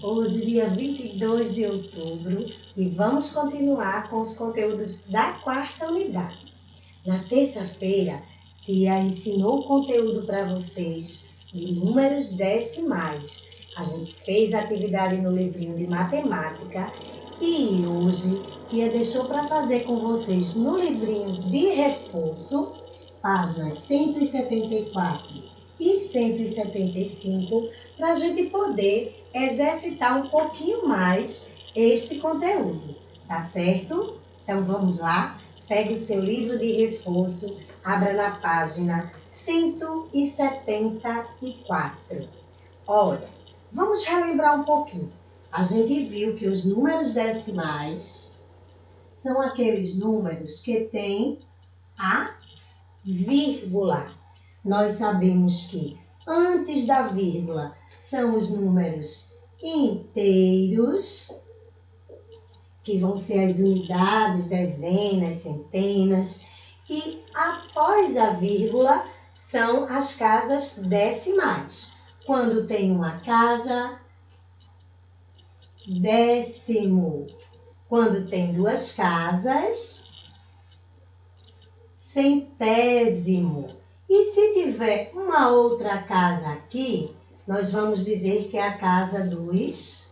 Hoje, dia 22 de outubro, e vamos continuar com os conteúdos da quarta unidade. Na terça-feira, tia ensinou o conteúdo para vocês de números decimais. A gente fez a atividade no livrinho de matemática e hoje, tia deixou para fazer com vocês no livrinho de reforço, páginas 174 e 175, para a gente poder exercitar um pouquinho mais este conteúdo, tá certo? Então vamos lá, pegue o seu livro de reforço, abra na página 174. Olha, vamos relembrar um pouquinho. A gente viu que os números decimais são aqueles números que têm a vírgula. Nós sabemos que antes da vírgula são os números inteiros, que vão ser as unidades, dezenas, centenas, e após a vírgula são as casas decimais. Quando tem uma casa, décimo. Quando tem duas casas, centésimo. E se tiver uma outra casa aqui, nós vamos dizer que é a casa dos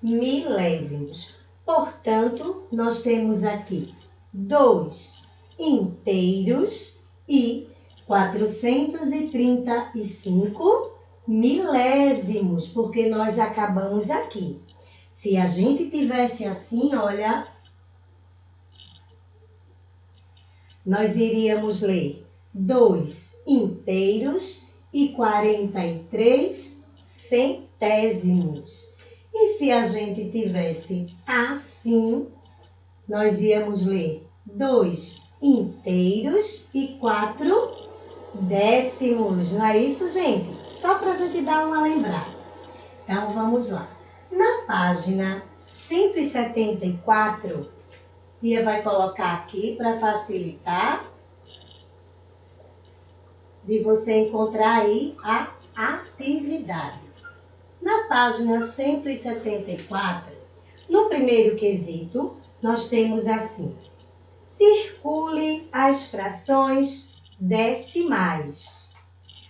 milésimos. Portanto, nós temos aqui 2 inteiros e 435 milésimos, porque nós acabamos aqui. Se a gente tivesse assim, olha, nós iríamos ler 2 inteiros e 43 centésimos. E se a gente tivesse assim, nós íamos ler 2 inteiros e 4 décimos. Não é isso, gente? Só para a gente dar uma lembrada. Então, vamos lá. Na página 174, Tia vai colocar aqui para facilitar de você encontrar aí a atividade. Na página 174, no primeiro quesito, nós temos assim: circule as frações decimais.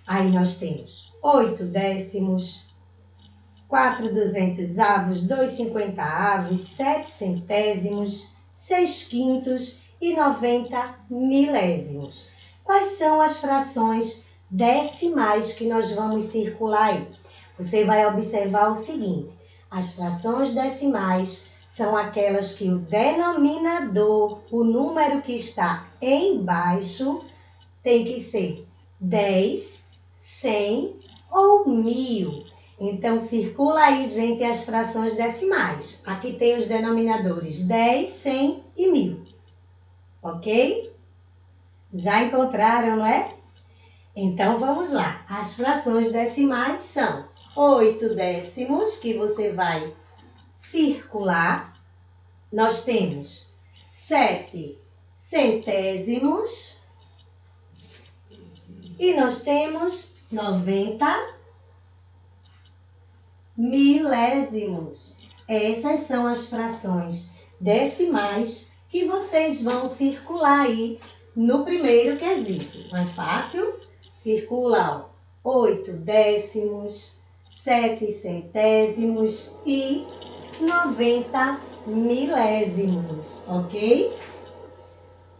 Aí nós temos 8 décimos, 4 duzentos-avos, 2 cinquenta-avos, 7 centésimos, 6 quintos e 90 milésimos. Quais são as frações decimais que nós vamos circular aí? Você vai observar o seguinte: as frações decimais são aquelas que o denominador, o número que está embaixo, tem que ser 10, 100 ou 1000. Então, circula aí, gente, as frações decimais. Aqui tem os denominadores 10, 100 e 1000. Ok? Já encontraram, não é? Então, vamos lá. As frações decimais são 8 décimos, que você vai circular. Nós temos 7 centésimos. E nós temos 90 milésimos. Essas são as frações decimais que vocês vão circular aí no primeiro quesito. Não é fácil? Circula 8 décimos, 7 centésimos e 90 milésimos, ok?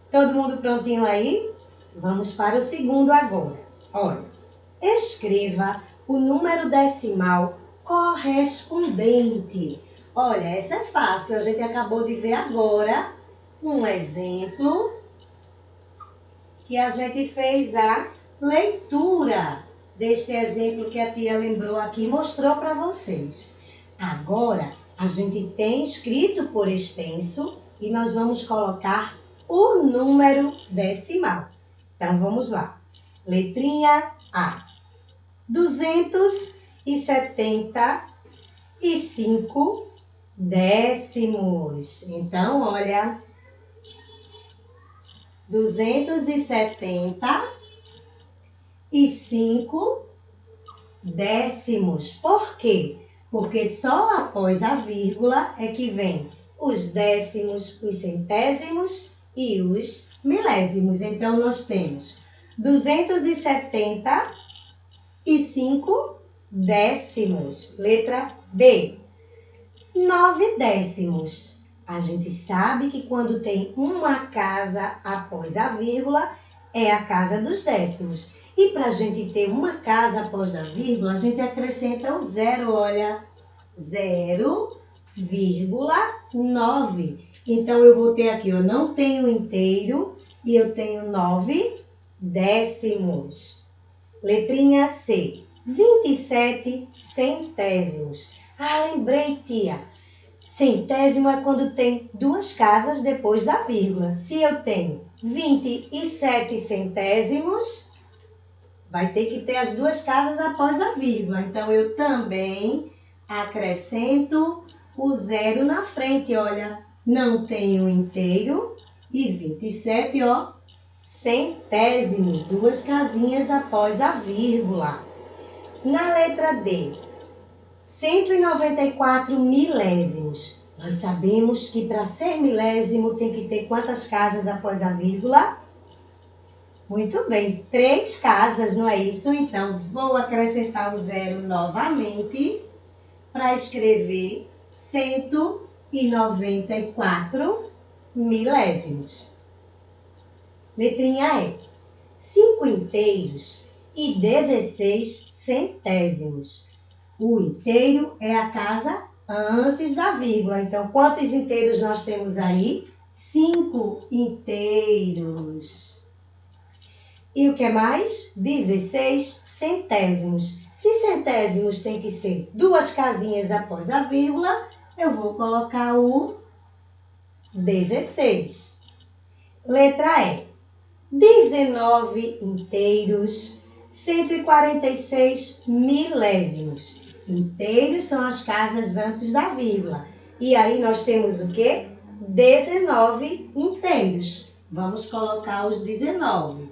Todo mundo prontinho aí? Vamos para o segundo agora. Olha, escreva o número decimal correspondente. Olha, essa é fácil, a gente acabou de ver agora um exemplo que a gente fez a leitura deste exemplo que a tia lembrou aqui e mostrou para vocês. Agora, a gente tem escrito por extenso e nós vamos colocar o número decimal. Então, vamos lá. Letrinha A. 275 décimos. Então, olha, 275 décimos. Por quê? Porque só após a vírgula é que vem os décimos, os centésimos e os milésimos. Então, nós temos 275 décimos. Letra B. 9 décimos. A gente sabe que quando tem uma casa após a vírgula, é a casa dos décimos. E para a gente ter uma casa após a vírgula, a gente acrescenta o zero, olha, 0,9. Então, eu vou ter aqui, eu não tenho inteiro e eu tenho 9 décimos. Letrinha C, 27 centésimos. Ah, lembrei, tia. Centésimo é quando tem duas casas depois da vírgula. Se eu tenho 27 centésimos, vai ter que ter as duas casas após a vírgula. Então, eu também acrescento o zero na frente, olha. Não tenho inteiro e 27, ó, centésimos. Duas casinhas após a vírgula. Na letra D, 194 milésimos. Nós sabemos que para ser milésimo tem que ter quantas casas após a vírgula? Muito bem, 3 casas, não é isso? Então, vou acrescentar o zero novamente para escrever 194 milésimos. Letrinha E, 5 inteiros e 16 centésimos. O inteiro é a casa antes da vírgula. Então, quantos inteiros nós temos aí? 5 inteiros. E o que mais? 16 centésimos. Se centésimos tem que ser duas casinhas após a vírgula, eu vou colocar o 16. Letra E. 19 inteiros, 146 milésimos. Inteiros são as casas antes da vírgula. E aí nós temos o quê? 19 inteiros. Vamos colocar os 19,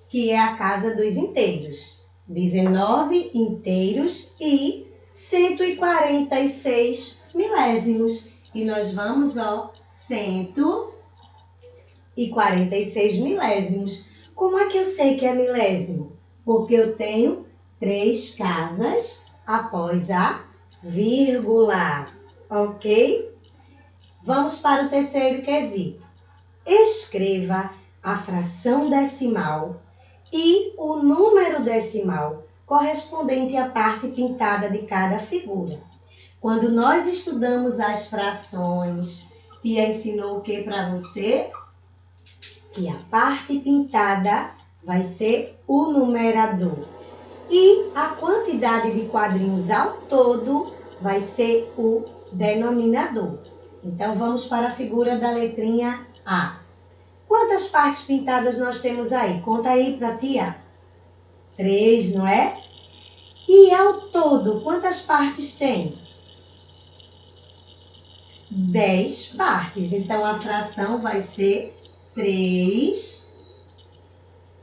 que é a casa dos inteiros. 19 inteiros e 146 milésimos. E nós vamos, ó, 146 milésimos. Como é que eu sei que é milésimo? Porque eu tenho 3 casas após a vírgula, ok? Vamos para o terceiro quesito. Escreva a fração decimal e o número decimal correspondente à parte pintada de cada figura. Quando nós estudamos as frações, tia ensinou o que para você? Que a parte pintada vai ser o numerador. E a quantidade de quadrinhos ao todo vai ser o denominador. Então, vamos para a figura da letrinha A. Quantas partes pintadas nós temos aí? Conta aí para tia. 3, não é? E ao todo, quantas partes tem? 10 partes. Então, a fração vai ser 3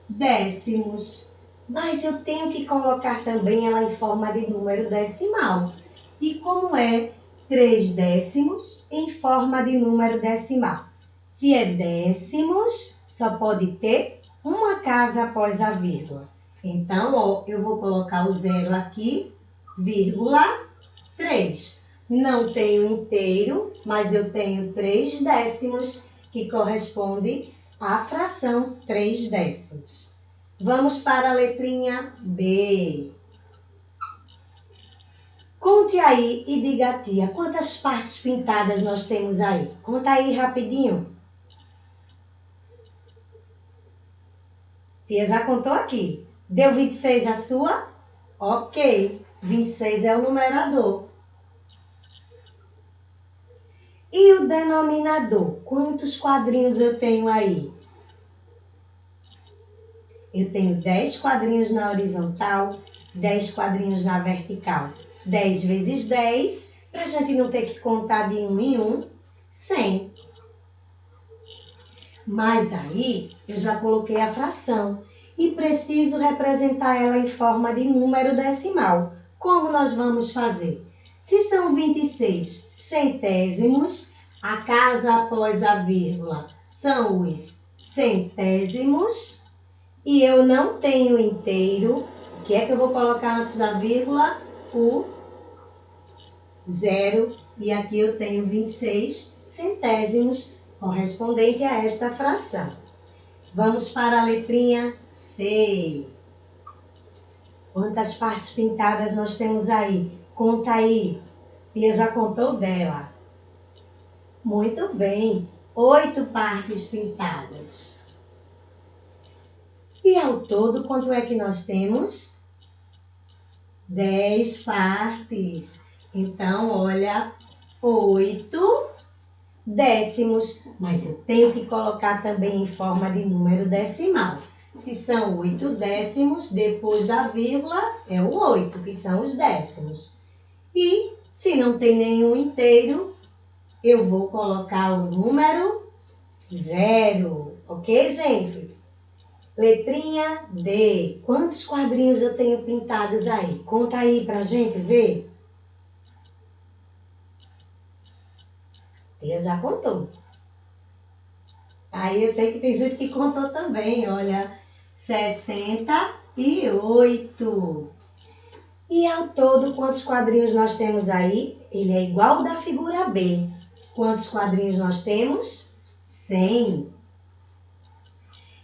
décimos. Mas eu tenho que colocar também ela em forma de número decimal. E como é 3 décimos em forma de número decimal? Se é décimos, só pode ter uma casa após a vírgula. Então, ó, eu vou colocar o zero aqui, vírgula 3. Não tenho inteiro, mas eu tenho 3 décimos, que corresponde à fração 3 décimos. Vamos para a letrinha B. Conte aí e diga a tia, quantas partes pintadas nós temos aí? Conta aí rapidinho. Tia já contou aqui. Deu 26 a sua? Ok, 26 é o numerador. E o denominador? Quantos quadrinhos eu tenho aí? Eu tenho 10 quadrinhos na horizontal, 10 quadrinhos na vertical. 10 vezes 10, para a gente não ter que contar de um em um, 100. Mas aí, eu já coloquei a fração. e preciso representar ela em forma de número decimal. Como nós vamos fazer? Se são 26 centésimos, a casa após a vírgula são os centésimos, e eu não tenho inteiro. O que é que eu vou colocar antes da vírgula? O zero, e aqui eu tenho 26 centésimos, correspondente a esta fração. Vamos para a letrinha C. Quantas partes pintadas nós temos aí? Conta aí. Tia já contou dela. Muito bem. 8 partes pintadas. E ao todo, quanto é que nós temos? 10 partes. Então, olha, 8 décimos. Mas eu tenho que colocar também em forma de número decimal. Se são 8 décimos, depois da vírgula é o 8, que são os décimos. E se não tem nenhum inteiro, eu vou colocar o número 0. Ok, gente? Letrinha D. Quantos quadrinhos eu tenho pintados aí? Conta aí pra gente ver. Tia já contou. Aí eu sei que tem gente que contou também, olha, 68. E ao todo, quantos quadrinhos nós temos aí? Ele é igual ao da figura B. Quantos quadrinhos nós temos? 100.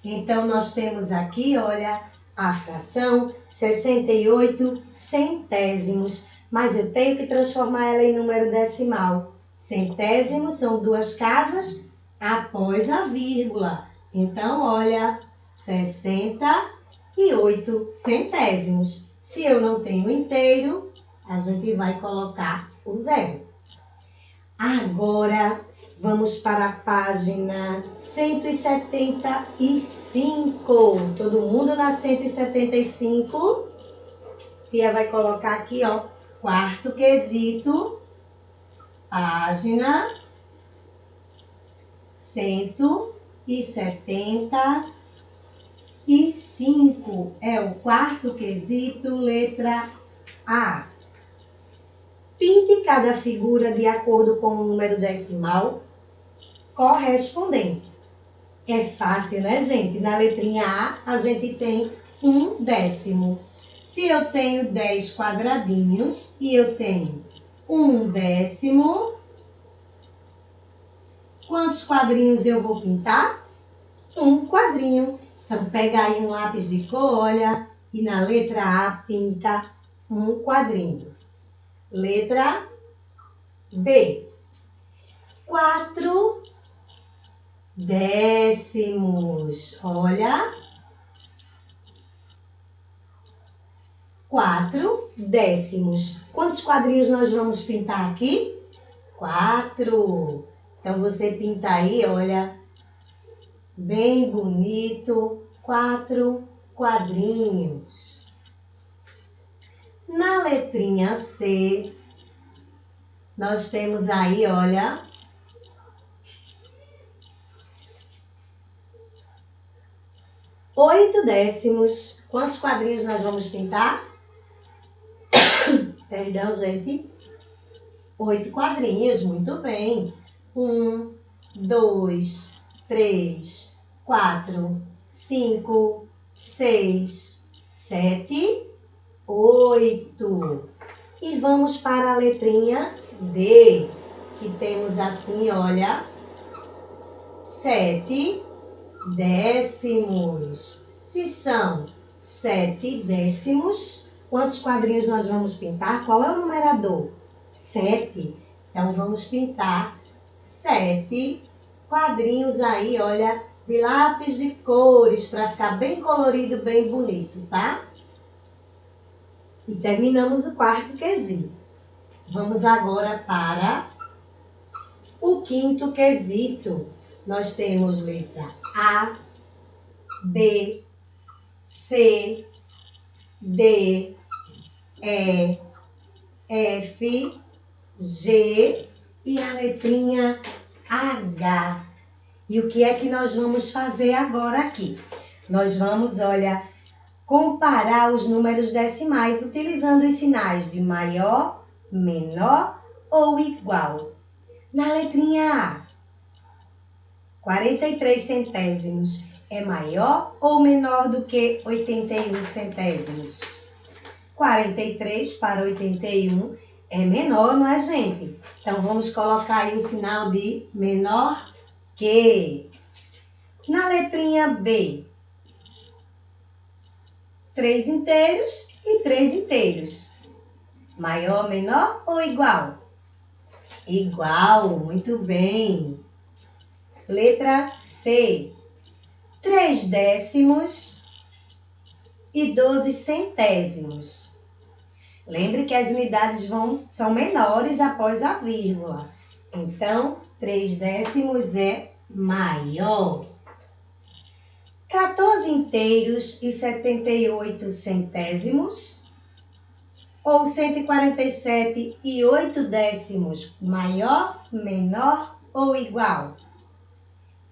Então, nós temos aqui, olha, a fração 68 centésimos. Mas eu tenho que transformar ela em número decimal. Centésimos são 2 casas após a vírgula. Então, olha, 68 centésimos. Se eu não tenho inteiro, a gente vai colocar o 0. Agora, vamos para a página 175. Todo mundo na 175. Tia vai colocar aqui, ó, quarto quesito, página 175. É o quarto quesito, letra A. Pinte cada figura de acordo com o número decimal correspondente. É fácil, né, gente? Na letrinha A, a gente tem 1 décimo. Se eu tenho 10 quadradinhos e eu tenho 1 décimo, quantos quadrinhos eu vou pintar? 1 quadrinho. Então, pega aí um lápis de cor, olha, e na letra A pinta 1 quadrinho. Letra B. 4 décimos. Olha. 4 décimos. Quantos quadrinhos nós vamos pintar aqui? 4. Então, você pinta aí, olha, bem bonito, 4 quadrinhos. Na letrinha C, nós temos aí, olha, 8 décimos. Quantos quadrinhos nós vamos pintar? Perdão, gente. 8 quadrinhos, muito bem. 1, 2, 3, 4, 5, 6, 7, 8. E vamos para a letrinha D, que temos assim, olha, 7 décimos. Se são 7 décimos, quantos quadrinhos nós vamos pintar? Qual é o numerador? 7. Então, vamos pintar 7 quadrinhos aí, olha, de lápis de cores, para ficar bem colorido, bem bonito, tá? E terminamos o quarto quesito. Vamos agora para o quinto quesito. Nós temos letra A, B, C, D, E, F, G e a letrinha H. E o que é que nós vamos fazer agora aqui? Nós vamos, olha, comparar os números decimais utilizando os sinais de maior, menor ou igual. Na letrinha A, 43 centésimos é maior ou menor do que 81 centésimos? 43 para 81 é menor, não é, gente? Então, vamos colocar aí o sinal de menor que. Na letrinha B, 3 inteiros e 3 inteiros. Maior, menor ou igual? Igual, muito bem. Letra C, 3 décimos e 12 centésimos. Lembre que as unidades são menores após a vírgula. Então, 3 décimos é maior. 14 inteiros e 78 centésimos ou 147 e 8 décimos, maior, menor ou igual?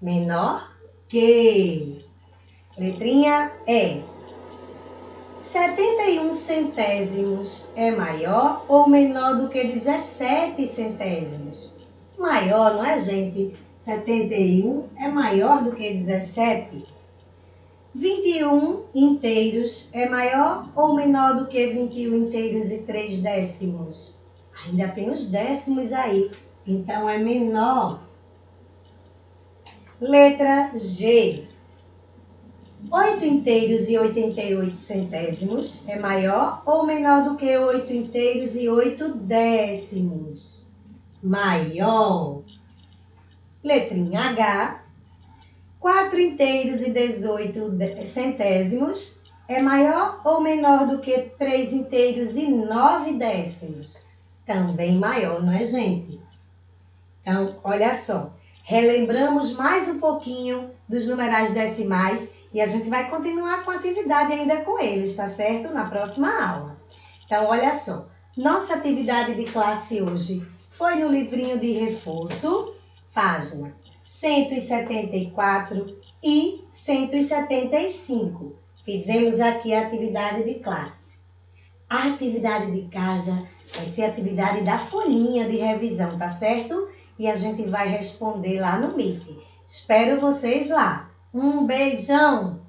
Menor que. Letrinha E. 71 centésimos é maior ou menor do que 17 centésimos? Maior, não é, gente? 71 é maior do que 17. 21 inteiros é maior ou menor do que 21 inteiros e 3 décimos? Ainda tem os décimos aí, então é menor. Letra G. 8 inteiros e 88 centésimos é maior ou menor do que 8 inteiros e 8 décimos? Maior. Letrinha H. 4 inteiros e 18 centésimos é maior ou menor do que 3 inteiros e 9 décimos? Também maior, não é, gente? Então, olha só. Relembramos mais um pouquinho dos numerais decimais e a gente vai continuar com a atividade ainda com eles, tá certo? Na próxima aula. Então, olha só. Nossa atividade de classe hoje foi no livrinho de reforço, página 174 e 175. Fizemos aqui a atividade de classe. A atividade de casa vai ser a atividade da folhinha de revisão, tá certo? E a gente vai responder lá no Meet. Espero vocês lá. Um beijão!